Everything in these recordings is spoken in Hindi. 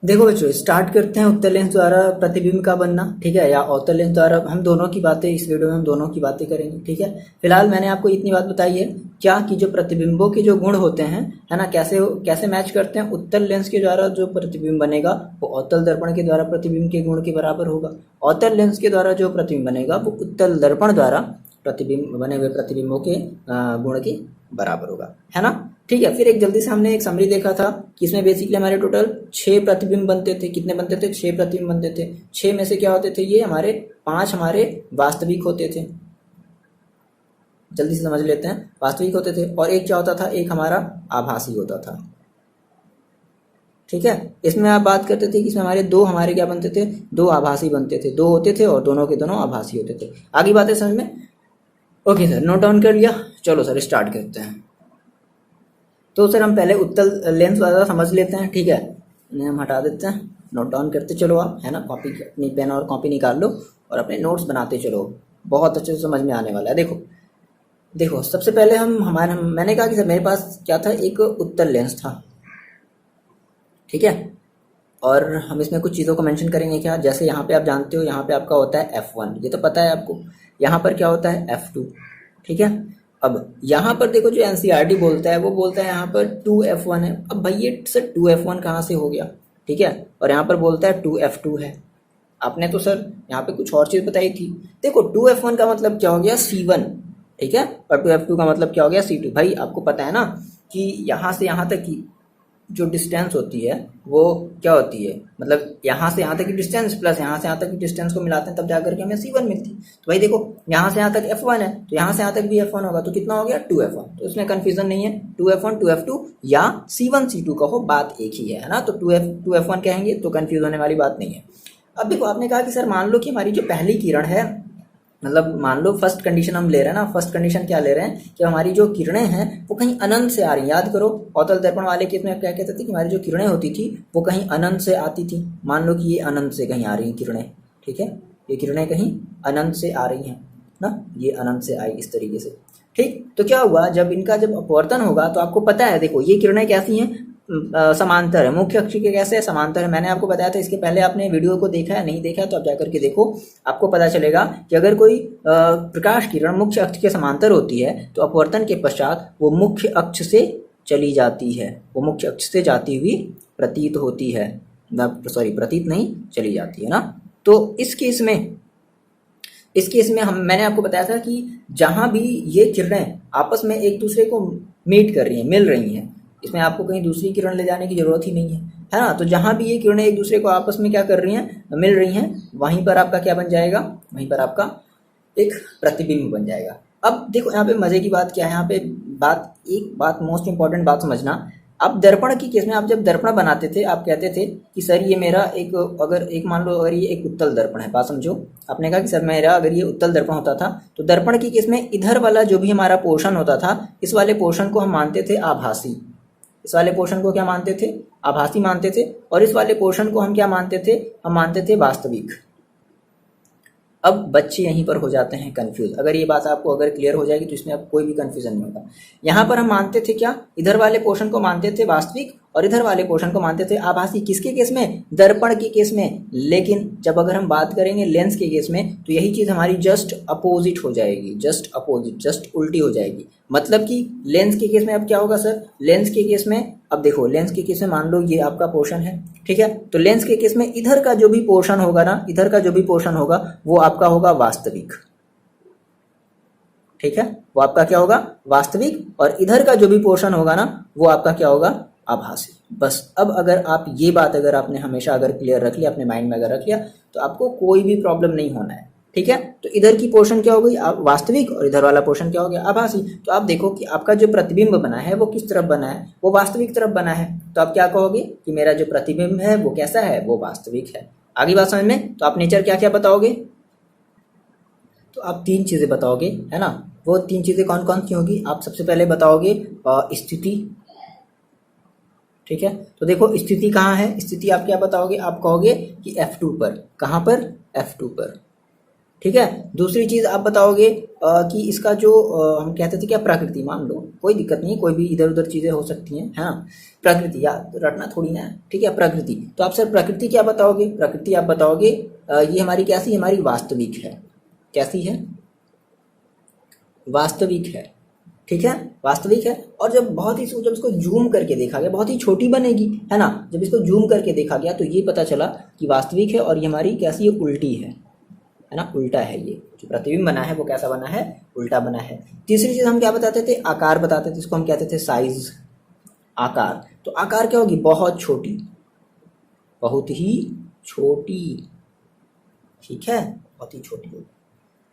देखो बच्चों, स्टार्ट करते हैं उत्तल लेंस द्वारा प्रतिबिंब का बनना, ठीक है, या अवतल लेंस द्वारा। हम दोनों की बातें इस वीडियो में हम दोनों की बातें करेंगे, ठीक है। फिलहाल मैंने आपको इतनी बात बताई है क्या कि जो प्रतिबिंबों के जो गुण होते हैं, है ना, कैसे कैसे मैच करते हैं। उत्तल लेंस के द्वारा जो प्रतिबिंब बनेगा वो अवतल दर्पण के द्वारा प्रतिबिंब के गुण के बराबर होगा। अवतल लेंस के द्वारा जो प्रतिबिंब बनेगा वो उत्तल दर्पण द्वारा प्रतिबिंब बने हुए प्रतिबिंबों के गुण के बराबर होगा, है ना। ठीक है, फिर एक जल्दी से हमने एक समरी देखा था कि इसमें बेसिकली हमारे टोटल 6 प्रतिबिंब बनते थे। कितने बनते थे? 6 प्रतिबिंब बनते थे। 6 में से क्या होते थे? ये हमारे 5 हमारे वास्तविक होते थे। जल्दी से समझ लेते हैं, वास्तविक होते थे। और एक क्या होता था? एक हमारा आभासी होता था, ठीक है। इसमें आप बात करते थे कि इसमें हमारे क्या बनते थे? 2 आभासी बनते थे, 2 होते थे और दोनों के दोनों आभासी होते थे। आगे बातें समझ में? ओके सर, नोट डाउन कर लिया। चलो सर स्टार्ट करते हैं। तो सर हम पहले उत्तल लेंस वाला समझ लेते हैं, ठीक है। इन्हें हम हटा देते हैं, नोट डाउन करते चलो आप, है ना। कॉपी, अपनी पेन और कॉपी निकाल लो और अपने नोट्स बनाते चलो, बहुत अच्छे से समझ में आने वाला है। देखो देखो, सबसे पहले मैंने कहा कि सर मेरे पास क्या था? एक उत्तल लेंस था, ठीक है। और हम इसमें कुछ चीज़ों को मेंशन करेंगे क्या, जैसे यहाँ पे आप जानते हो, यहाँ पे आपका होता है F1, ये तो पता है आपको। यहाँ पर क्या होता है? F2, ठीक है। अब यहाँ पर देखो, जो एनसीईआरटी बोलता है वो बोलता है यहाँ पर 2F1 है। अब भाई ये सर 2F1 कहाँ से हो गया, ठीक है। और यहाँ पर बोलता है 2F2 है। आपने तो सर यहाँ पे कुछ और चीज़ बताई थी। देखो 2F1 का मतलब क्या हो गया? C1, ठीक है। और 2F2 का मतलब क्या हो गया? C2। भाई आपको पता है ना कि यहाँ से यहाँ तक की जो डिस्टेंस होती है वो क्या होती है? मतलब यहाँ से यहाँ तक की डिस्टेंस प्लस यहाँ से यहाँ तक की डिस्टेंस को मिलाते हैं तब जाकर के हमें C1 मिलती है। तो भाई देखो, यहाँ से यहाँ तक F1 है तो यहाँ से यहाँ तक भी F1 होगा, तो कितना हो गया? 2F1। तो इसमें कंफ्यूजन नहीं है, 2F1 2F2 या C1 C2 कहो, बात एक ही है ना। तो 2F1 कहेंगे तो कंफ्यूज होने वाली बात नहीं है। अब देखो, आपने कहा कि सर मान लो कि हमारी जो पहली किरण है, मतलब मान लो फर्स्ट कंडीशन हम ले रहे हैं ना। फर्स्ट कंडीशन क्या ले रहे हैं कि हमारी जो किरणें हैं वो कहीं अनंत से आ रही हैं। याद करो, अवतल दर्पण वाले केस में क्या कहते थे कि हमारी जो किरणें होती थी वो कहीं अनंत से आती थी। मान लो कि ये अनंत से कहीं आ रही हैं किरणें, ठीक है। ये किरणें कहीं अनंत से आ रही हैं ना, ये अनंत से आई इस तरीके से, ठीक। तो क्या हुआ, जब इनका जब अपवर्तन होगा तो आपको पता है, देखो ये किरणें कैसी हैं? समांतर है। मुख्य अक्ष के कैसे है? समांतर है। मैंने आपको बताया था, इसके पहले आपने वीडियो को देखा है, नहीं देखा है तो आप जाकर के देखो, आपको पता चलेगा कि अगर कोई प्रकाश किरण मुख्य अक्ष के समांतर होती है तो अपवर्तन के पश्चात वो मुख्य अक्ष से चली जाती है, वो मुख्य अक्ष से जाती हुई प्रतीत होती है। सॉरी, प्रतीत नहीं, चली जाती है ना। तो इस केस में मैंने आपको बताया था कि जहां भी ये किरणें आपस में एक दूसरे को मीट कर रही हैं, मिल रही हैं, इसमें आपको कहीं दूसरी किरण ले जाने की जरूरत ही नहीं है ना। तो जहां भी ये किरणें एक दूसरे को आपस में क्या कर रही हैं? मिल रही हैं, वहीं पर आपका क्या बन जाएगा? वहीं पर आपका एक प्रतिबिंब बन जाएगा। अब देखो यहाँ पे मजे की बात क्या है, यहाँ पे एक बात मोस्ट इंपॉर्टेंट बात समझना। अब दर्पण की केस में आप जब दर्पण बनाते थे, आप कहते थे कि सर ये मेरा एक मान लो अगर ये एक उत्तल दर्पण है, बात समझो। आपने कहा कि सर मेरा अगर ये उत्तल दर्पण होता था तो दर्पण की केस में इधर वाला जो भी हमारा पोर्शन होता था, इस वाले पोर्शन को हम मानते थे आभासी। इस वाले पोर्शन को क्या मानते थे? आभासी मानते थे। और इस वाले पोर्शन को हम क्या मानते थे? हम मानते थे वास्तविक। अब बच्चे यहीं पर हो जाते हैं कंफ्यूज। अगर ये बात आपको अगर क्लियर हो जाएगी तो इसमें अब कोई भी कंफ्यूजन नहीं होगा। यहाँ पर हम मानते थे क्या? इधर वाले पोर्शन को मानते थे वास्तविक और इधर वाले पोर्शन को मानते थे आभासी। किसके केस में? दर्पण के केस में। लेकिन जब अगर हम बात करेंगे लेंस के केस में तो यही चीज हमारी जस्ट अपोजिट हो जाएगी, जस्ट अपोजिट, जस्ट उल्टी हो जाएगी। मतलब कि लेंस के केस में अब क्या होगा सर? लेंस के केस में अब देखो, लेंस के केस में मान लो ये आपका पोर्शन है, ठीक है। तो लेंस के केस में इधर का जो भी पोर्शन होगा ना, इधर का जो भी पोर्शन होगा वो आपका होगा वास्तविक, ठीक है। वो आपका क्या होगा? वास्तविक। और इधर का जो भी पोर्शन होगा ना वो आपका क्या होगा? आभासी। बस अब अगर आप ये बात अगर आपने हमेशा अगर क्लियर रख लिया, अपने माइंड में अगर रख लिया, तो आपको कोई भी प्रॉब्लम नहीं होना है, ठीक है। तो इधर की पोर्शन क्या हो गई? वास्तविक, और इधर वाला पोर्शन क्या हो गया? आभासी। तो आप देखो कि आपका जो प्रतिबिंब बना है वो किस तरफ बना है? वो वास्तविक तरफ बना है। तो आप क्या कहोगे कि मेरा जो प्रतिबिंब है वो कैसा है? वो वास्तविक है। आगे बात समझ में? तो आप नेचर क्या क्या बताओगे? तो आप 3 चीजें बताओगे, है ना। वो 3 चीजें कौन कौन सी होगी? आप सबसे पहले बताओगे स्थिति, ठीक है। तो देखो स्थिति कहाँ है? स्थिति आप क्या बताओगे? आप कहोगे कि F2 पर। कहाँ पर? F2 पर, ठीक है। दूसरी चीज आप बताओगे कि इसका जो हम कहते थे क्या, प्रकृति, मान लो कोई दिक्कत नहीं, कोई भी इधर उधर चीजें हो सकती हैं, हाँ, प्रकृति याद रटना थोड़ी ना है, ठीक है, प्रकृति। तो आप सर प्रकृति क्या बताओगे, प्रकृति आप बताओगे ये हमारी कैसी, हमारी वास्तविक है, कैसी है, वास्तविक है, ठीक है, वास्तविक है। और जब बहुत ही जब इसको जूम करके देखा गया, बहुत ही छोटी बनेगी, है ना, जब इसको जूम करके देखा गया तो ये पता चला कि वास्तविक है और ये हमारी कैसी है, उल्टी है ना, उल्टा है। ये जो प्रतिबिंब बना है वो कैसा बना है, उल्टा बना है। तीसरी चीज हम क्या बताते थे, आकार बताते थे, इसको हम कहते थे साइज, आकार। तो आकार क्या होगी, बहुत छोटी, बहुत ही छोटी, ठीक है, बहुत ही छोटी होगी।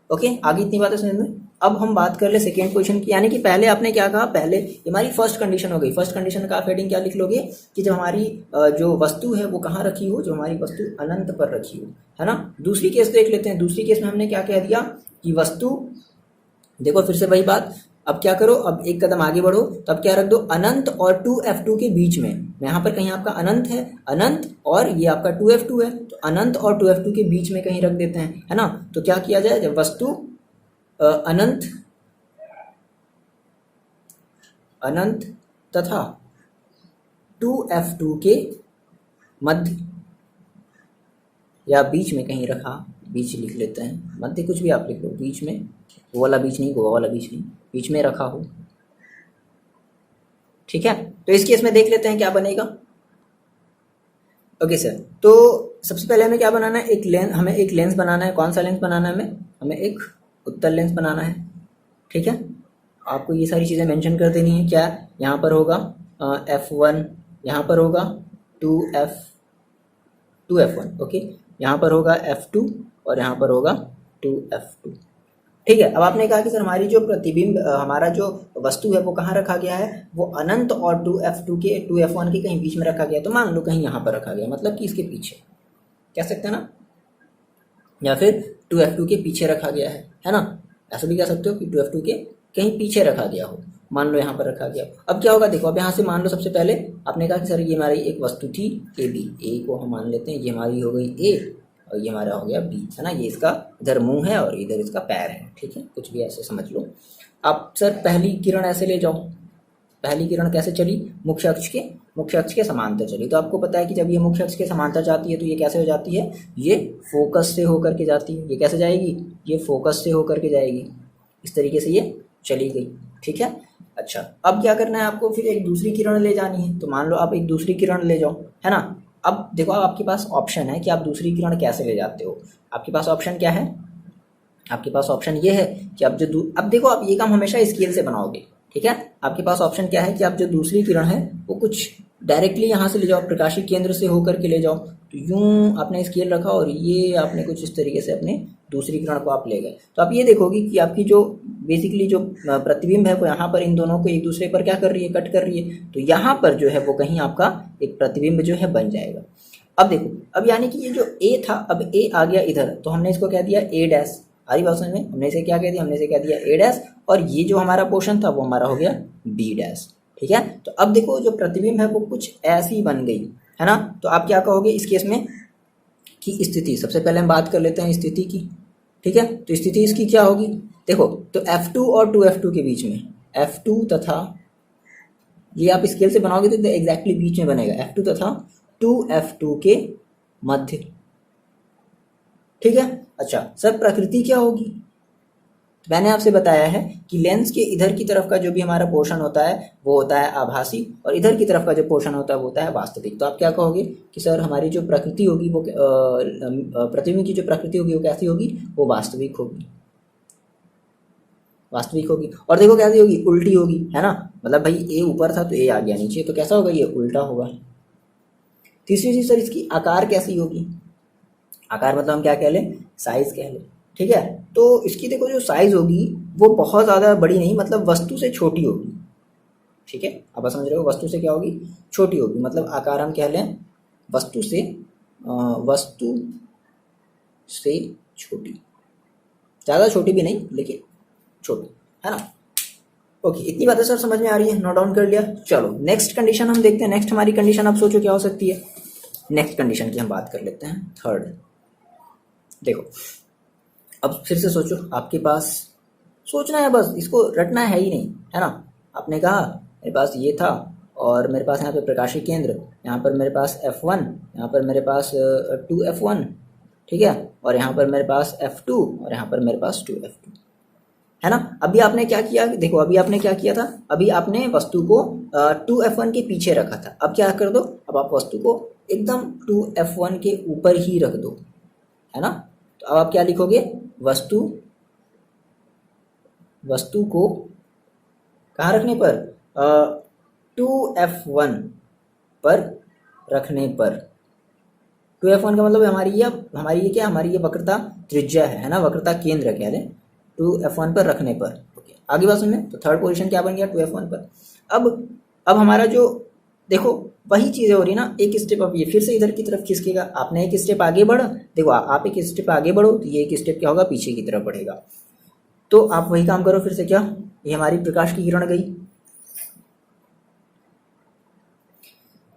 ओके, आगे इतनी बातें समझ में। अब हम बात कर ले सेकेंड क्वेश्चन की, यानी कि पहले आपने क्या कहा, पहले हमारी फर्स्ट कंडीशन हो गई। फर्स्ट कंडीशन का आप हेडिंग क्या लिख लोगे कि जब हमारी जो वस्तु है वो कहाँ रखी हो, जो हमारी वस्तु अनंत पर रखी हो, है ना। दूसरी केस देख लेते हैं। दूसरी केस में हमने क्या कह दिया कि वस्तु, देखो फिर से वही बात, अब क्या करो, अब एक कदम आगे बढ़ो, तो अब क्या रख दो, अनंत और 2f2 के बीच में। यहाँ पर कहीं आपका अनंत है, अनंत और ये आपका 2f2 है, तो अनंत और 2f2 के बीच में कहीं रख देते हैं, है ना। तो क्या किया जाए, जब वस्तु अनंत, अनंत तथा 2f2 के मध्य या बीच में कहीं रखा, बीच लिख लेते हैं, मध्य कुछ भी आप लिख लो, बीच में, वो वाला बीच नहीं, वो वाला बीच नहीं, बीच में रखा हो, ठीक है। तो इस केस में देख लेते हैं क्या बनेगा। ओके सर, तो सबसे पहले हमें क्या बनाना है, एक लेंस, हमें एक लेंस बनाना है। कौन सा लेंस बनाना है हमें एक उत्तल लेंस बनाना है, ठीक है। आपको ये सारी चीज़ें मेंशन कर देनी है। क्या यहाँ पर होगा f1, यहाँ पर होगा 2f1, ओके, यहाँ पर होगा f2 और यहाँ पर होगा 2f2, ठीक है। अब आपने कहा कि सर हमारी जो प्रतिबिंब, हमारा जो वस्तु है वो कहाँ रखा गया है, वो अनंत और 2f1 के कहीं बीच में रखा गया है। तो मान लो कहीं यहाँ पर रखा गया, मतलब कि इसके पीछे कह सकते हैं ना, या फिर 2f2 के पीछे रखा गया है ना, ऐसा भी कह सकते हो कि 2f2 के कहीं पीछे रखा गया हो, मान लो यहाँ पर रखा गया। अब क्या होगा, देखो, अब यहाँ से मान लो सबसे पहले आपने कहा कि सर ये हमारी एक वस्तु थी ए बी, ए को हम मान लेते हैं, ये हमारी हो गई ए और ये हमारा हो गया बी, है ना। ये इसका इधर मुंह है और इधर इसका पैर है, ठीक है, कुछ भी ऐसे समझ लो आप। सर पहली किरण ऐसे ले जाओ, पहली किरण कैसे चली, मुख्य अक्ष के समांतर चली। तो आपको पता है कि जब ये मुख्य अक्ष के समांतर जाती है तो ये कैसे हो जाती है, ये फोकस से होकर के जाती है। ये कैसे जाएगी, ये फोकस से होकर के जाएगी, इस तरीके से ये चली गई, ठीक है। अच्छा, अब क्या करना है आपको, फिर एक दूसरी किरण ले जानी है। तो मान लो आप एक दूसरी किरण ले जाओ, है ना। अब देखो, आपके पास ऑप्शन है कि आप दूसरी किरण कैसे ले जाते हो। आपके पास ऑप्शन क्या है, आपके पास ऑप्शन ये है कि आप जो अब देखो, आप ये काम हमेशा स्केल से बनाओगे, ठीक है। आपके पास ऑप्शन क्या है कि आप जो दूसरी किरण है वो कुछ डायरेक्टली यहाँ से ले जाओ, प्रकाशिक केंद्र से होकर के ले जाओ। तो यूं आपने स्केल रखा और ये आपने कुछ इस तरीके से अपने दूसरी किरण को आप ले गए। तो आप ये देखोगे कि आपकी जो बेसिकली जो प्रतिबिंब है वो यहाँ पर इन दोनों को एक दूसरे पर क्या कर रही है, कट कर रही है। तो यहाँ पर जो है वो कहीं आपका एक प्रतिबिंब जो है बन जाएगा। अब देखो, अब यानी कि ये जो ए था, अब ए आ गया इधर, तो हमने इसको कह दिया ए डैश। आ रही बात समझ में, हमने इसे क्या कह दिया, हमने इसे कह दिया ए डैश, और ये जो हमारा पोर्शन था वो हमारा हो गया बी डैश, ठीक है। तो अब देखो, जो प्रतिबिंब है वो कुछ ऐसी बन गई, है ना। तो आप क्या कहोगे इस केस में कि स्थिति, सबसे पहले हम बात कर लेते हैं स्थिति की, ठीक है। तो स्थिति इसकी क्या होगी, देखो, तो f2 और 2f2 के बीच में, f2 तथा, ये आप स्केल से बनाओगे तो एग्जैक्टली बीच में बनेगा, f2 तथा 2f2 के मध्य, ठीक है। अच्छा सर, प्रकृति क्या होगी, मैंने आपसे बताया है कि लेंस के इधर की तरफ का जो भी हमारा पोर्शन होता है वो होता है आभासी, और इधर की तरफ का जो पोर्शन होता है वो होता है वास्तविक। तो आप क्या कहोगे कि सर हमारी जो प्रकृति होगी वो, प्रतिबिंब की जो प्रकृति होगी वो कैसी होगी, वो वास्तविक होगी, वास्तविक होगी। और देखो कैसी होगी, उल्टी होगी, है ना। मतलब भाई ए ऊपर था तो ए आ गया नीचे, तो कैसा होगा, ये उल्टा होगा। तीसरी चीज सर, इसकी आकार कैसी होगी, आकार मतलब हम क्या कह लें, साइज कह लें, ठीक है। तो इसकी देखो जो साइज होगी वो बहुत ज़्यादा बड़ी नहीं, मतलब वस्तु से छोटी होगी, ठीक है। अब समझ रहे हो, वस्तु से क्या होगी, छोटी होगी, मतलब आकार हम कह लें वस्तु से छोटी, ज़्यादा छोटी भी नहीं लेकिन छोटी, है ना। ओके, इतनी बातें सर समझ में आ रही है, नोट डाउन कर लिया। चलो नेक्स्ट कंडीशन हम देखते हैं। नेक्स्ट हमारी कंडीशन आप सोचो क्या हो सकती है। नेक्स्ट कंडीशन की हम बात कर लेते हैं, थर्ड। देखो अब फिर से सोचो, आपके पास सोचना है बस, इसको रटना है ही नहीं, है ना। आपने कहा मेरे पास ये था, और मेरे पास यहाँ पे प्रकाशीय केंद्र, यहाँ पर मेरे पास F1, यहाँ पर मेरे पास 2F1, ठीक है, और यहाँ पर मेरे पास F2, और यहाँ पर मेरे पास 2F2, है ना। अभी आपने क्या किया, देखो अभी आपने क्या किया था, अभी आपने वस्तु को 2F1 के पीछे रखा था। अब क्या कर दो, अब आप वस्तु को एकदम 2F1 के ऊपर ही रख दो, है ना। तो अब आप क्या लिखोगे, वस्तु वस्तु को कहाँ रखने पर, 2F1 पर रखने पर। 2F1 का मतलब हमारी ये क्या, हमारी ये वक्रता त्रिज्या है ना, वक्रता केंद्र कह दें, 2F1 पर रखने पर। ओके, आगे बात सुनिए। तो थर्ड पोजीशन क्या बन गया, 2F1 पर। अब हमारा जो, देखो वही चीज़ें हो रही ना, एक स्टेप अब ये फिर से इधर की तरफ खिसकेगा। आपने एक स्टेप आगे बढ़ा, देखो आप एक स्टेप आगे बढ़ो तो ये एक स्टेप क्या होगा, पीछे की तरफ बढ़ेगा। तो आप वही काम करो फिर से, क्या, ये हमारी प्रकाश की किरण गई,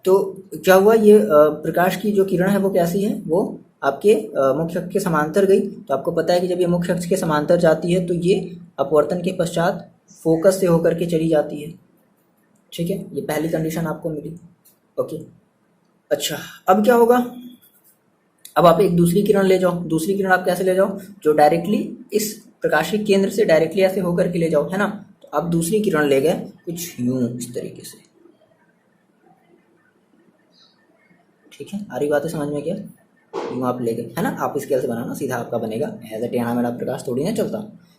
तो क्या हुआ, ये प्रकाश की जो किरण है वो कैसी है, वो आपके मुख्य अक्ष के समांतर गई। तो आपको पता है कि जब ये मुख्य अक्ष के समांतर जाती है तो ये अपवर्तन के पश्चात फोकस से होकर के चली जाती है, ठीक है। ये पहली कंडीशन आपको मिली, ओके। अच्छा, अब क्या होगा, अब आप एक दूसरी किरण ले जाओ। दूसरी किरण आप कैसे ले जाओ, जो डायरेक्टली इस प्रकाशिक केंद्र से डायरेक्टली ऐसे होकर के ले जाओ, है ना। तो आप दूसरी किरण ले गए कुछ यूं इस तरीके से, ठीक है। आ रही बात है समझ में, क्या यूं आप ले गए, है ना। आप स्केल से बनाना, सीधा आपका बनेगा, एज ए टेढ़ा मेढ़ा प्रकाश थोड़ी ना चलता।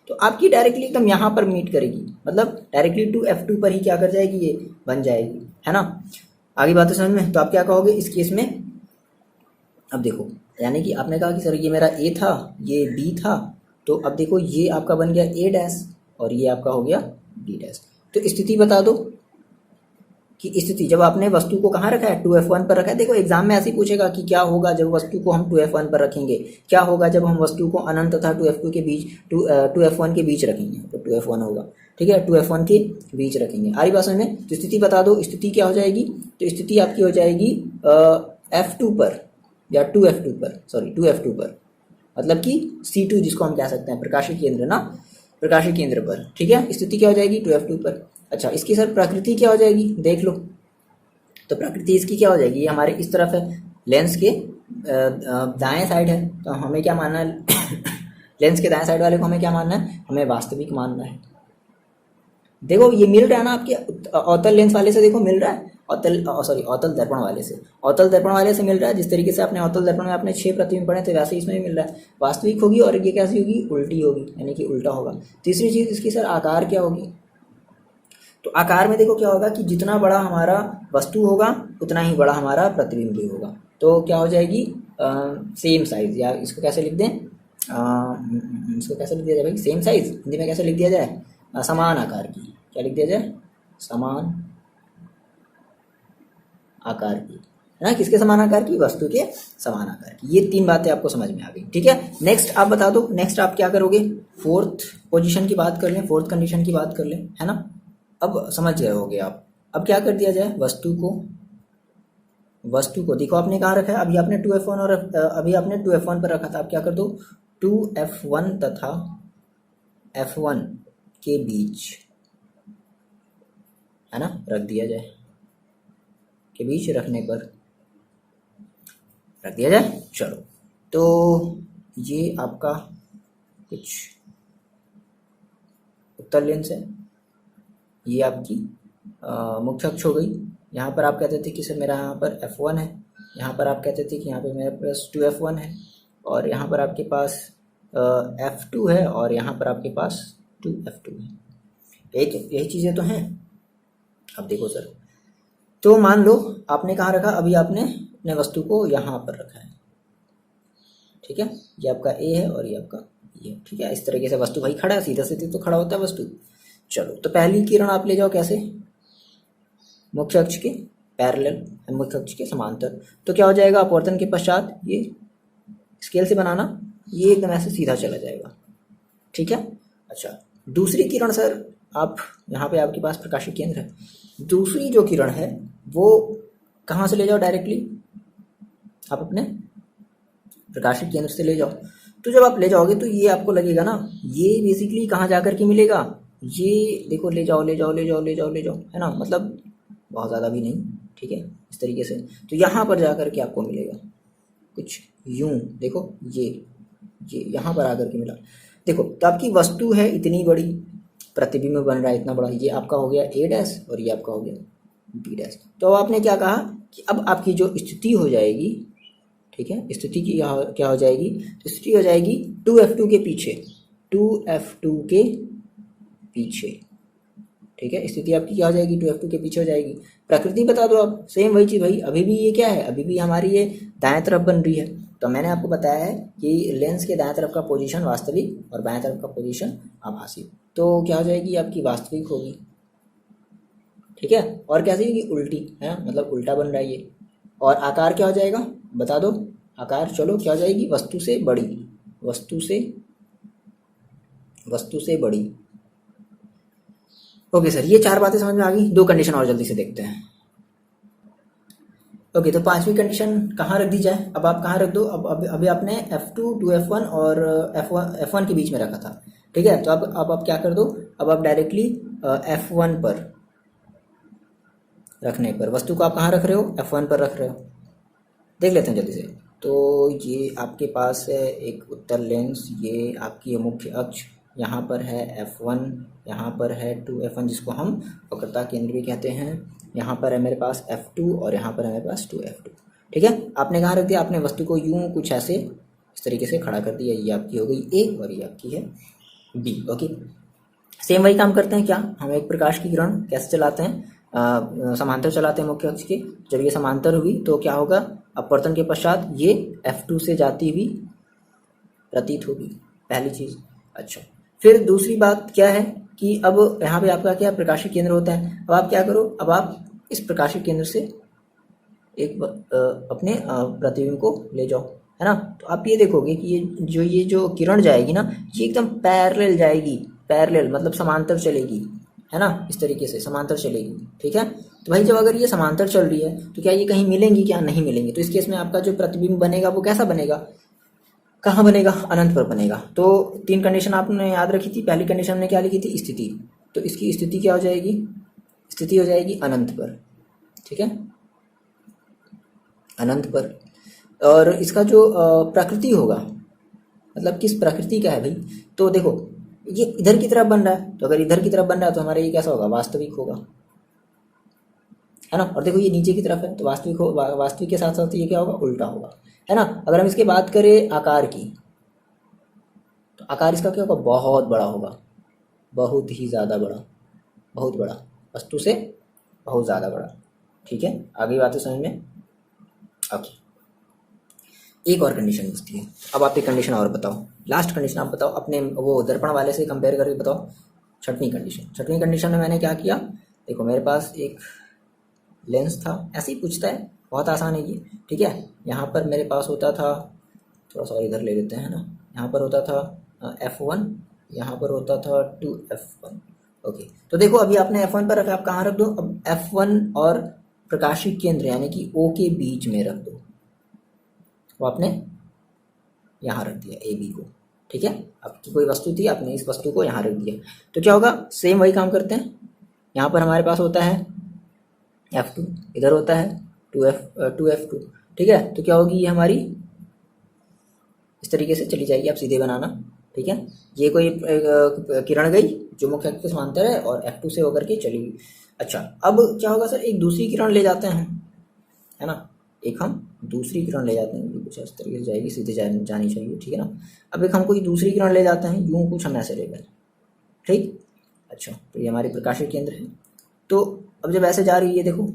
तो आपकी डायरेक्टली एकदम यहाँ पर मीट करेगी, मतलब डायरेक्टली 2F2 पर ही क्या कर जाएगी, ये बन जाएगी, है ना। आगे बात है समझ में। तो आप क्या कहोगे इस केस में, अब देखो, यानी कि आपने कहा कि सर ये मेरा A था, ये B था, तो अब देखो ये आपका बन गया A डैश और ये आपका हो गया B डैश। तो स्थिति बता दो कि स्थिति जब आपने वस्तु को कहाँ रखा है, 2F1 पर रखा है। देखो एग्जाम में ऐसे ही पूछेगा कि क्या होगा जब वस्तु को हम 2F1 पर रखेंगे, क्या होगा जब हम वस्तु को अनंत तथा 2F2 के बीच 2F1 के बीच रखेंगे, तो 2F1 होगा, ठीक है, 2F1 के बीच रखेंगे। आ रही बात समझ में। तो स्थिति बता दो, स्थिति क्या हो जाएगी, तो स्थिति आपकी हो जाएगी F2 पर या 2F2 पर, सॉरी 2F2 पर, मतलब कि C2 जिसको हम कह सकते हैं, प्रकाशीय केंद्र ना, प्रकाशीय केंद्र पर, ठीक है। स्थिति क्या हो जाएगी, 2F2 पर। अच्छा, इसकी सर प्रकृति क्या हो जाएगी, देख लो। तो प्रकृति इसकी क्या हो जाएगी, ये हमारे इस तरफ है, लेंस के दाएं साइड है, तो हमें क्या मानना है लेंस के दाएं साइड वाले को हमें क्या मानना है, हमें वास्तविक मानना है। देखो ये मिल रहा है ना आपके अवतल लेंस वाले से, देखो मिल रहा है, अवतल दर्पण वाले से, अवतल दर्पण वाले से मिल रहा है। जिस तरीके से आपने अवतल दर्पण में आपने 6 प्रतिबिंब पढ़े थे, वैसे इसमें भी मिल रहा है, वास्तविक होगी। और ये कैसी होगी, उल्टी होगी, यानी कि उल्टा होगा। तीसरी चीज इसकी सर आकार क्या होगी, तो आकार में देखो क्या होगा कि जितना बड़ा हमारा वस्तु होगा उतना ही बड़ा हमारा प्रतिबिंब भी होगा। तो क्या हो जाएगी, सेम साइज, या इसको कैसे लिख दें, इसको कैसे लिख दिया जाए भाई, सेम साइज हिंदी में कैसे लिख दिया जाए, समान आकार की, क्या लिख दिया जाए, समान आकार की, है ना। किसके समान आकार की, वस्तु के समान आकार की। ये 3 बातें आपको समझ में आ गई, ठीक है। नेक्स्ट आप बता दो, नेक्स्ट आप क्या करोगे, फोर्थ पोजीशन की बात कर लें, फोर्थ कंडीशन की बात कर लें, है ना। अब समझ गए होगे आप। अब क्या कर दिया जाए, वस्तु को देखो आपने कहाँ रखा है, अभी आपने 2F1 और अभी आपने 2F1 पर रखा था। आप क्या कर दो, 2F1 तथा F1 के बीच, है ना, रख दिया जाए, के बीच रखने पर रख दिया जाए। चलो, तो ये आपका कुछ उत्तर लेंस है, ये आपकी मुख्य अक्ष हो गई। यहाँ पर आप कहते थे कि सर मेरा यहाँ पर F1 है, यहाँ पर आप कहते थे कि यहाँ पे मेरे पास 2F1 है, और यहाँ पर आपके पास F2 है, और यहाँ पर आपके पास 2F2 है। यही चीज़ें तो हैं। अब देखो सर, तो मान लो आपने कहाँ रखा, अभी आपने अपने वस्तु को यहाँ पर रखा है, ठीक है। ये आपका A है और ये आपका B है, ठीक है। इस तरीके से वस्तु भाई खड़ा है, सीधा सीधे तो खड़ा होता है वस्तु। चलो, तो पहली किरण आप ले जाओ कैसे, मुख्य अक्ष के पैरेलल, मुख्य अक्ष के समांतर। तो क्या हो जाएगा, अपवर्तन के पश्चात ये स्केल से बनाना, ये एकदम ऐसे सीधा चला जाएगा, ठीक है। अच्छा, दूसरी किरण सर, आप यहाँ पे आपके पास प्रकाशिक केंद्र है, दूसरी जो किरण है वो कहाँ से ले जाओ, डायरेक्टली आप अपने प्रकाशिक केंद्र से ले जाओ। तो जब आप ले जाओगे तो ये आपको लगेगा ना, ये बेसिकली कहाँ जा कर के मिलेगा, ये देखो ले जाओ ले जाओ ले जाओ ले जाओ ले जाओ, है ना, मतलब बहुत ज़्यादा भी नहीं, ठीक है, इस तरीके से। तो यहाँ पर जा कर के आपको मिलेगा कुछ यूं, देखो ये यहाँ पर आकर के मिला। देखो तो आपकी वस्तु है इतनी बड़ी, प्रतिबिंब बन रहा है इतना बड़ा, ये आपका हो गया ए डैश और ये आपका हो गया बी डैश। तो अब आपने क्या कहा कि अब आपकी जो स्थिति हो जाएगी, ठीक है, स्थिति की क्या हो जाएगी, स्थिति हो जाएगी 2F2 के पीछे, 2F2 के पीछे, ठीक है, स्थिति आपकी क्या हो जाएगी, 2F2 के पीछे हो जाएगी। प्रकृति बता दो अब, सेम वही चीज़ भाई, अभी भी ये क्या है, अभी भी हमारी ये दाएं तरफ बन रही है। तो मैंने आपको बताया है कि लेंस के दाएं तरफ का पोजीशन वास्तविक और बाएं तरफ का पोजीशन आभासी, तो क्या हो जाएगी, आपकी वास्तविक होगी, ठीक है। और कैसी होगी, उल्टी, है, मतलब उल्टा बन रहा है ये। और आकार क्या हो जाएगा, बता दो आकार, चलो क्या हो जाएगी, वस्तु से बड़ी, वस्तु से बड़ी। ओके सर, ये 4 बातें समझ में आ गई। 2 कंडीशन और जल्दी से देखते हैं। ओके, तो 5वीं कंडीशन कहाँ रख दी जाए, अब आप कहाँ रख दो, अब अभी आपने F2 2F1 और F1 के बीच में रखा था, ठीक है। तो अब आप क्या कर दो, अब आप डायरेक्टली F1 पर रखने पर वस्तु को आप कहाँ रख रहे हो, F1 पर रख रहे हो। देख लेते हैं जल्दी से। तो ये आपके पास है एक उत्तल लेंस, ये आपकी मुख्य अक्ष, यहाँ पर है F1, यहाँ पर है 2F1 जिसको हम वक्रता केंद्र भी कहते हैं, यहाँ पर है मेरे पास F2 और यहाँ पर है मेरे पास 2F2, ठीक है। आपने कहाँ रख दिया, आपने वस्तु को यूं कुछ ऐसे इस तरीके से खड़ा कर दिया, ये आपकी हो गई A और ये आपकी है B। ओके, सेम वही काम करते हैं क्या, हम एक प्रकाश की किरण कैसे चलाते हैं, समांतर चलाते हैं मुख्य अक्ष के। जब ये समांतर हुई तो क्या होगा, अपवर्तन के पश्चात ये F2 से जाती हुई प्रतीत होगी, पहली चीज। अच्छा, फिर दूसरी बात क्या है कि अब यहाँ पे आपका क्या प्रकाशिक केंद्र होता है। अब आप क्या करो, अब आप इस प्रकाशिक केंद्र से एक अपने प्रतिबिंब को ले जाओ, है ना। तो आप ये देखोगे कि ये जो किरण जाएगी ना, ये एकदम पैरेलल जाएगी, पैरेलल मतलब समांतर चलेगी, है ना, इस तरीके से समांतर चलेगी, ठीक है। तो भाई जब अगर ये समांतर चल रही है तो क्या ये कहीं मिलेंगी, क्या नहीं मिलेंगी। तो इस केस में आपका जो प्रतिबिंब बनेगा वो कैसा बनेगा, कहाँ बनेगा, अनंत पर बनेगा। तो 3 कंडीशन आपने याद रखी थी। पहली कंडीशन हमने क्या लिखी थी, स्थिति, तो इसकी स्थिति क्या हो जाएगी, स्थिति हो जाएगी अनंत पर, ठीक है, अनंत पर। और इसका जो प्रकृति होगा, मतलब किस प्रकृति का है भाई, तो देखो ये इधर की तरफ बन रहा है, तो अगर इधर की तरफ बन रहा है तो हमारा ये कैसा होगा, वास्तविक होगा, है ना। और देखो ये नीचे की तरफ है तो वास्तविक के साथ साथ ये क्या होगा, उल्टा होगा, है ना। अगर हम इसके बात करें आकार की, तो आकार इसका क्या होगा, बहुत बड़ा होगा, बहुत ही ज़्यादा बड़ा, बहुत बड़ा, वस्तु से बहुत ज़्यादा बड़ा, ठीक है। आगे बातें समझ में। ओके, एक और कंडीशन बचती है। अब आप एक कंडीशन और बताओ, लास्ट कंडीशन आप बताओ, अपने वो दर्पण वाले से कंपेयर करके बताओ। 6वीं कंडीशन, 6वीं कंडीशन में मैंने क्या किया, देखो मेरे पास एक लेंस था, ऐसे ही पूछता है, बहुत आसान है ये, ठीक है। यहाँ पर मेरे पास होता था, थोड़ा सा इधर ले लेते हैं ना, यहाँ पर होता था F1, यहाँ पर होता था 2F1। ओके, तो देखो अभी आपने F1 पर रखा, आप कहाँ रख दो, अब F1 और प्रकाशिक केंद्र यानी कि O के बीच में रख दो, वो आपने यहाँ रख दिया AB को, ठीक है। आपकी कोई वस्तु थी, आपने इस वस्तु को यहाँ रख दिया, तो क्या होगा, सेम वही काम करते हैं। यहाँ पर हमारे पास होता है F2, इधर होता है 2F2, ठीक है। तो क्या होगी, ये हमारी इस तरीके से चली जाएगी, आप सीधे बनाना, ठीक है। ये कोई किरण गई जो मुख्य अक्ष के समांतर है और F2 से होकर के चली गई। अच्छा, अब क्या होगा सर, एक दूसरी किरण ले जाते हैं, है ना, एक हम दूसरी किरण ले जाते हैं, कुछ इस तरीके से जाएगी, सीधे जानी चाहिए, ठीक है ना। अब एक हम कोई दूसरी किरण ले जाते हैं, यूँ कुछ हम ऐसे ले गए, ठीक। अच्छा, तो ये हमारी प्रकाशिक केंद्र है। तो अब जब ऐसे जा रही है, देखो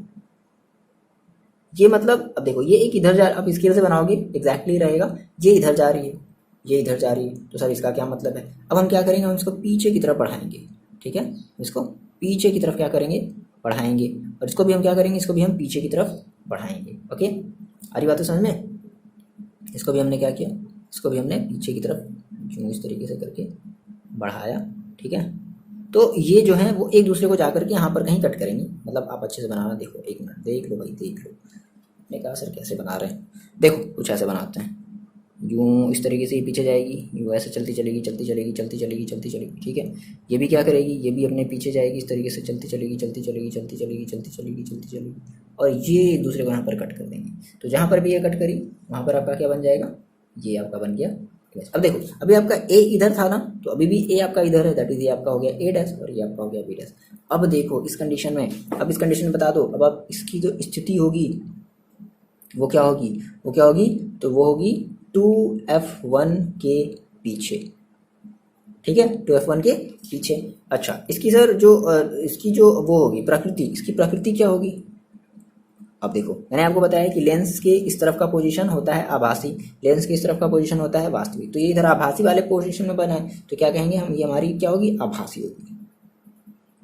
ये मतलब, अब देखो ये एक इधर जा, अब स्केल से बनाओगे एग्जैक्टली रहेगा, ये इधर जा रही है, ये इधर जा रही है, तो सर इसका क्या मतलब है। अब हम क्या करेंगे, हम इसको पीछे की तरफ बढ़ाएंगे, ठीक है, इसको पीछे की तरफ क्या करेंगे, बढ़ाएंगे, और इसको भी हम क्या करेंगे, इसको भी हम पीछे की तरफ बढ़ाएंगे। ओके, आ रही बात है समझ में। इसको भी हमने क्या किया, इसको भी हमने पीछे की तरफ यूँ इस तरीके से करके बढ़ाया, ठीक है। तो ये जो है वो एक दूसरे को जाकर के यहाँ पर कहीं कट करेंगे, मतलब आप अच्छे से बनाना, देखो एक मिनट देख लो भाई, देख लो। मैंने कहा सर कैसे बना रहे हैं, देखो कुछ ऐसे बनाते हैं, यूँ इस तरीके से ये पीछे जाएगी, यूँ ऐसे चलती चलेगी चलती चलेगी चलती चलेगी चलती चलेगी, ठीक है। ये भी क्या करेगी, ये भी अपने पीछे जाएगी इस तरीके से चलती चलेगी चलती चलेगी चलती चलेगी चलती चलेगी चलती चलेगी, और ये दूसरे को यहाँ पर कट कर देंगे। तो जहाँ पर भी ये कट करी वहाँ पर आपका क्या बन जाएगा, ये आपका बन गया इमेज। अब देखो, अभी आपका ए इधर था ना, तो अभी भी ए आपका इधर है, दैट इज ये आपका हो गया ए डैश और ये आपका हो गया बी डैश। अब देखो इस कंडीशन में, अब इस कंडीशन में बता दो, अब आप इसकी जो स्थिति होगी वो क्या होगी, वो क्या होगी, तो वो होगी 2f1 के पीछे, ठीक है, 2f1 के पीछे। अच्छा, इसकी सर जो इसकी जो वो होगी प्रकृति, इसकी प्रकृति क्या होगी। अब देखो मैंने आपको बताया कि लेंस के इस तरफ का पोजीशन होता है आभासी, लेंस के इस तरफ का पोजीशन होता है वास्तविक। तो ये इधर आभासी वाले पोजीशन में बना है, तो क्या कहेंगे हम, ये हमारी क्या होगी, आभासी होगी।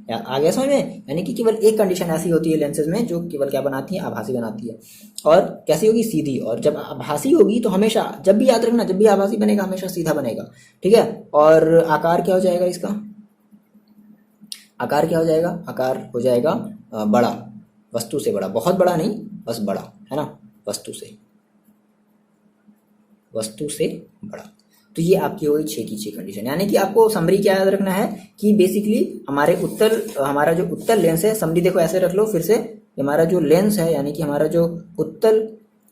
आ गया समझ में, यानी कि केवल एक कंडीशन ऐसी होती है लेंसेज में जो केवल क्या बनाती है, आभासी बनाती है। और कैसी होगी, सीधी। और जब आभासी होगी तो हमेशा, जब भी याद रखना, जब भी आभासी बनेगा हमेशा सीधा बनेगा, ठीक है। और आकार क्या हो जाएगा इसका, आकार क्या हो जाएगा, आकार हो जाएगा बड़ा, वस्तु से बड़ा, बहुत बड़ा नहीं, बस बड़ा, है ना, वस्तु से बड़ा। तो ये आपकी होगी 6 की 6 कंडीशन। यानी कि आपको समरी क्या याद रखना है कि बेसिकली हमारा जो उत्तल लेंस है, समरी देखो ऐसे रख लो फिर से, हमारा जो लेंस है यानी कि हमारा जो उत्तल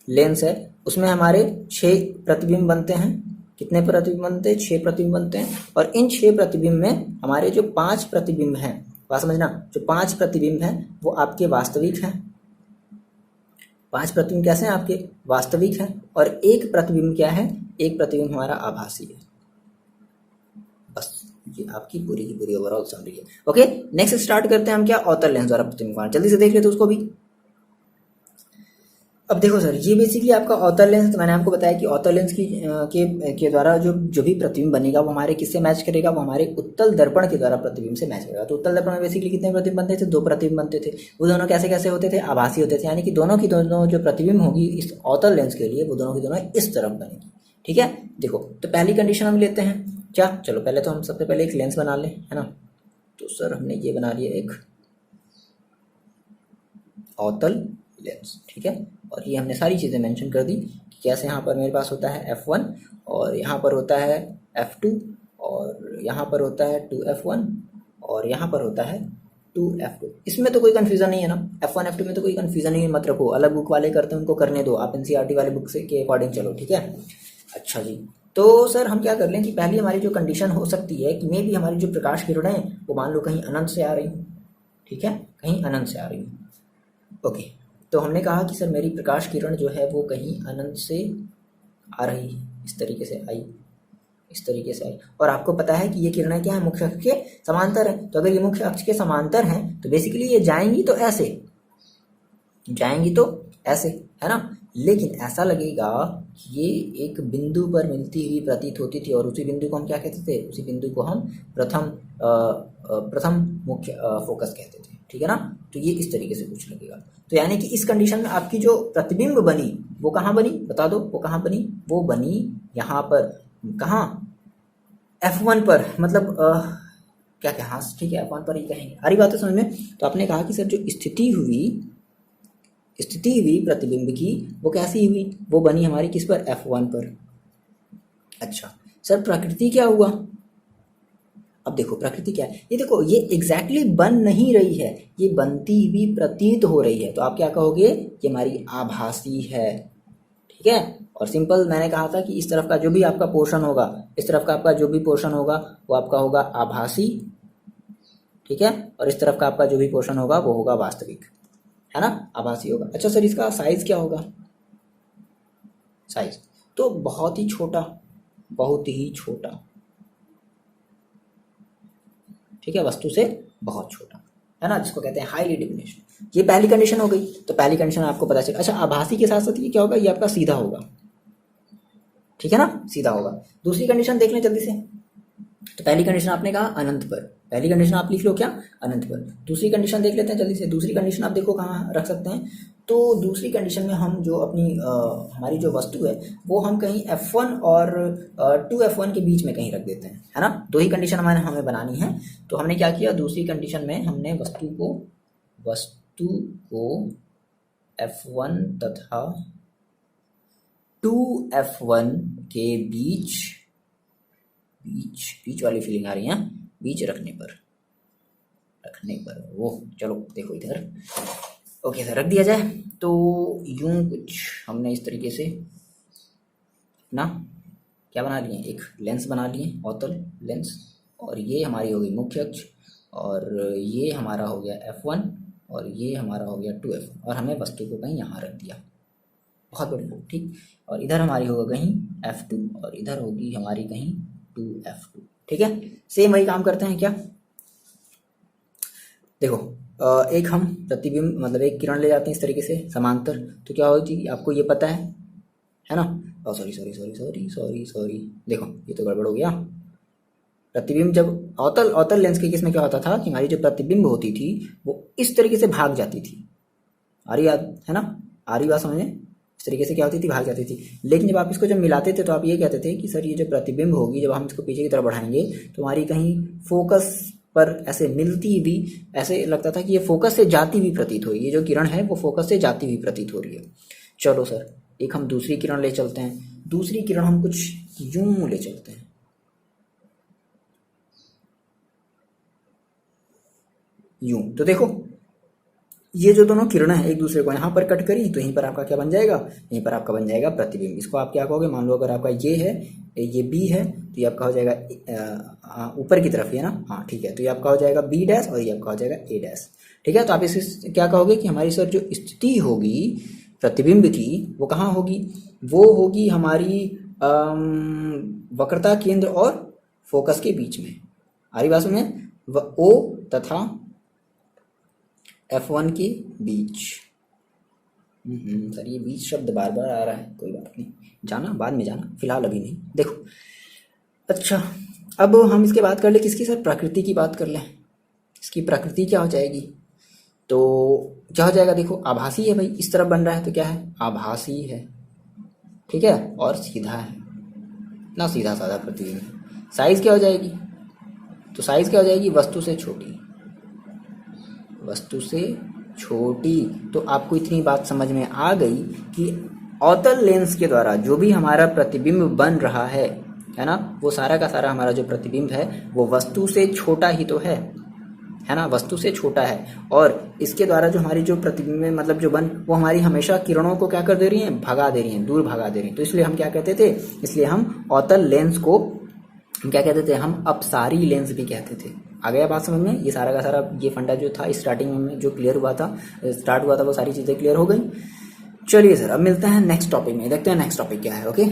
लेंस है उसमें हमारे 6 प्रतिबिंब बनते हैं। कितने प्रतिबिंब बनते हैं, 6 प्रतिबिंब बनते हैं। और इन 6 प्रतिबिंब में हमारे जो 5 प्रतिबिंब हैं, बात समझना, जो 5 प्रतिबिंब हैं वो आपके वास्तविक हैं। 5 प्रतिबिंब कैसे हैं, आपके वास्तविक हैं। और एक प्रतिबिंब क्या है, एक प्रतिबिंब हमारा आभासी है। बस ये आपकी पूरी की पूरी ओवरऑल समरी है। ओके, नेक्स्ट स्टार्ट करते हैं हम क्या, अवतल लेंस द्वारा प्रतिबिंब। जल्दी से देख लेते उसको भी। अब देखो सर, ये बेसिकली आपका अवतल लेंस, तो मैंने आपको बताया कि अवतल लेंस के द्वारा जो भी प्रतिबिंब बनेगा वो हमारे किससे मैच करेगा, वो हमारे उत्तल दर्पण के द्वारा प्रतिबिंब से मैच करेगा। तो उत्तल दर्पण में बेसिकली कितने प्रतिबिंब बनते थे, 2 प्रतिबिंब बनते थे। वो दोनों कैसे कैसे होते थे, आभासी होते थे। यानी कि दोनों की दोनों जो प्रतिबिंब होगी इस अवतल लेंस के लिए, वो दोनों की दोनों इस तरफ बनेगी, ठीक है। देखो तो पहली कंडीशन हम लेते हैं क्या, चलो पहले तो हम सबसे पहले एक लेंस बना लें, है ना। तो सर हमने ये बना लिया एक अवतल लेंस, ठीक है। और ये हमने सारी चीज़ें मेंशन कर दी कि कैसे यहाँ पर मेरे पास होता है f1 और यहाँ पर होता है f2 और यहाँ पर होता है 2f1 और यहाँ पर होता है 2f2। इसमें तो कोई कन्फ्यूज़न नहीं है ना, f1 f2 में तो कोई कन्फ्यूज़न नहीं है, मत रखो। अलग बुक वाले करते हैं उनको करने दो, आप एनसीईआरटी वाले बुक से के अकॉर्डिंग चलो, ठीक है। अच्छा जी, तो सर हम क्या कर लें कि पहली हमारी जो कंडीशन हो सकती है कि मे भी हमारी जो प्रकाश किरणें वो मान लो कहीं अनंत से आ रही हूँ, ठीक है, कहीं अनंत से आ रही हूँ। ओके, तो हमने कहा कि सर मेरी प्रकाश किरण जो है वो कहीं अनंत से आ रही है, इस तरीके से आई, इस तरीके से आई। और आपको पता है कि ये किरणें क्या है, मुख्य अक्ष के समांतर है। तो अगर ये मुख्य अक्ष के समांतर हैं तो बेसिकली ये जाएंगी तो ऐसे, जाएंगी तो ऐसे, है ना। लेकिन ऐसा लगेगा कि ये एक बिंदु पर मिलती हुई प्रतीत होती थी, और उसी बिंदु को हम क्या कहते थे, उसी बिंदु को हम प्रथम मुख्य फोकस कहते थे, ठीक है ना। तो ये इस तरीके से कुछ लगेगा। तो यानी कि इस कंडीशन में आपकी जो प्रतिबिंब बनी वो कहाँ बनी, बता दो, वो कहाँ बनी, वो बनी यहाँ पर, कहाँ, f1 पर, मतलब क्या क्या, हाँ ठीक है, f1 पर ही कहेंगे, आ रही बात है समझ में। तो आपने कहा कि सर जो स्थिति हुई प्रतिबिंब की वो कैसी हुई, वो बनी हमारी किस पर, f1 पर। अच्छा सर प्रकृति क्या हुआ, अब देखो प्रकृति क्या है, ये देखो ये एग्जैक्टली बन नहीं रही है, ये बनती हुई प्रतीत हो रही है। तो आप क्या कहोगे, ये हमारी आभासी है, ठीक है। और सिंपल मैंने कहा था कि इस तरफ का जो भी आपका पोर्शन होगा, इस तरफ का आपका जो भी पोर्शन होगा वो आपका होगा आभासी, ठीक है। और इस तरफ का आपका जो भी पोर्शन होगा वो होगा वास्तविक, है ना, आभासी होगा। अच्छा सर इसका साइज क्या होगा, साइज तो बहुत ही छोटा, बहुत ही छोटा, ठीक है, वस्तु से बहुत छोटा, है ना, जिसको कहते हैं हाईली डिमिनिश्ड। ये पहली कंडीशन हो गई। तो पहली कंडीशन आपको पता चला। अच्छा आभासी के साथ साथ ये क्या होगा, ये आपका सीधा होगा, ठीक है ना, सीधा होगा। दूसरी कंडीशन देख लें जल्दी से। तो पहली कंडीशन आपने कहा अनंत पर, पहली कंडीशन आप लिख लो क्या, अनंत पर। दूसरी कंडीशन देख लेते हैं जल्दी से। दूसरी कंडीशन आप देखो कहाँ रख सकते हैं। तो दूसरी कंडीशन में हम जो अपनी हमारी जो वस्तु है वो हम कहीं f1 और 2f1 के बीच में कहीं रख देते हैं, है ना। 2 ही कंडीशन हमें बनानी है। तो हमने क्या किया, दूसरी कंडीशन में हमने वस्तु को f1 तथा 2f1 के बीच बीच वाली फीलिंग आ रही है, बीच रखने पर वो चलो देखो इधर। ओके सर, रख दिया जाए तो यूं कुछ हमने इस तरीके से ना क्या बना लिए, एक लेंस बना लिए, अवतल लेंस, और ये हमारी हो गई मुख्य अक्ष, और ये हमारा हो गया f1, और ये हमारा हो गया 2f1, और हमने वस्तु को कहीं यहाँ रख दिया। बहुत बढ़िया, ठीक। और इधर हमारी होगा कहीं f2, और इधर होगी हमारी कहीं 2f2, ठीक है। सेम वही काम करते हैं क्या, देखो एक हम प्रतिबिंब मतलब एक किरण ले जाते हैं इस तरीके से समांतर, तो क्या होगी आपको ये पता है ना। सॉरी, देखो ये तो गड़बड़ हो गया। प्रतिबिंब जब अवतल लेंस के केस में क्या होता था कि हमारी जो प्रतिबिंब होती थी वो इस तरीके से भाग जाती थी, आ रही याद है ना, आ रही बात समझ में, इस तरीके से क्या होती थी, भाग जाती थी। लेकिन जब आप इसको जब मिलाते थे तो आप ये कहते थे कि सर ये जो प्रतिबिंब होगी जब हम इसको पीछे की तरफ बढ़ाएंगे तो हमारी कहीं फोकस पर ऐसे मिलती भी, ऐसे लगता था कि ये फोकस से जाती हुई प्रतीत हो रही है, ये जो किरण है वो फोकस से जाती हुई प्रतीत हो रही है। चलो सर, एक हम दूसरी किरण ले चलते हैं, दूसरी किरण हम कुछ यूं ले चलते हैं, यूं। तो देखो ये जो दोनों किरणें हैं एक दूसरे को यहाँ पर कट करी तो यहीं पर आपका क्या बन जाएगा, यहीं पर आपका बन जाएगा प्रतिबिंब। इसको आप क्या कहोगे, मान लो अगर आपका ये है, ये बी है, तो ये आपका हो जाएगा ऊपर की तरफ है ना, हाँ ठीक है, तो ये आपका हो जाएगा बी डैश और ये आपका हो जाएगा ए डैश, ठीक है। तो आप इसे क्या कहोगे कि हमारी सर जो स्थिति होगी प्रतिबिंब की वो कहाँ होगी, वो होगी हमारी वक्रता केंद्र और फोकस के बीच में। आ रही बात में, ओ तथा f1 के बीच। सर ये बीच शब्द बार बार आ रहा है, कोई बात नहीं, जाना बाद में जाना, फिलहाल अभी नहीं। देखो अच्छा, अब हम इसके बात कर ले किसकी सर, प्रकृति की बात कर लें। इसकी प्रकृति क्या हो जाएगी, तो क्या हो जाएगा, देखो आभासी है भाई, इस तरफ बन रहा है तो क्या है, आभासी है, ठीक है, और सीधा है ना, सीधा साधा प्रतिबिंब। साइज क्या हो जाएगी, तो साइज क्या हो जाएगी, वस्तु से छोटी, वस्तु से छोटी। तो आपको इतनी बात समझ में आ गई कि अवतल लेंस के द्वारा जो भी हमारा प्रतिबिंब बन रहा है ना, वो सारा का सारा हमारा जो प्रतिबिंब है वो वस्तु से छोटा ही तो है ना, वस्तु से छोटा है। और इसके द्वारा जो हमारी जो प्रतिबिंब मतलब जो बन, वो हमारी हमेशा किरणों को क्या कर दे रही हैं, भगा दे रही हैं, दूर भगा दे रही हैं। तो इसलिए हम क्या कहते थे, इसलिए हम अवतल लेंस को हम क्या कहते थे, हम अपसारी लेंस भी कहते थे। आ गया बात समझ में, ये सारा का सारा ये फंडा जो था स्टार्टिंग में जो क्लियर हुआ था, स्टार्ट हुआ था, वो सारी चीज़ें क्लियर हो गई। चलिए सर, अब मिलते हैं नेक्स्ट टॉपिक में, देखते हैं नेक्स्ट टॉपिक क्या है। ओके।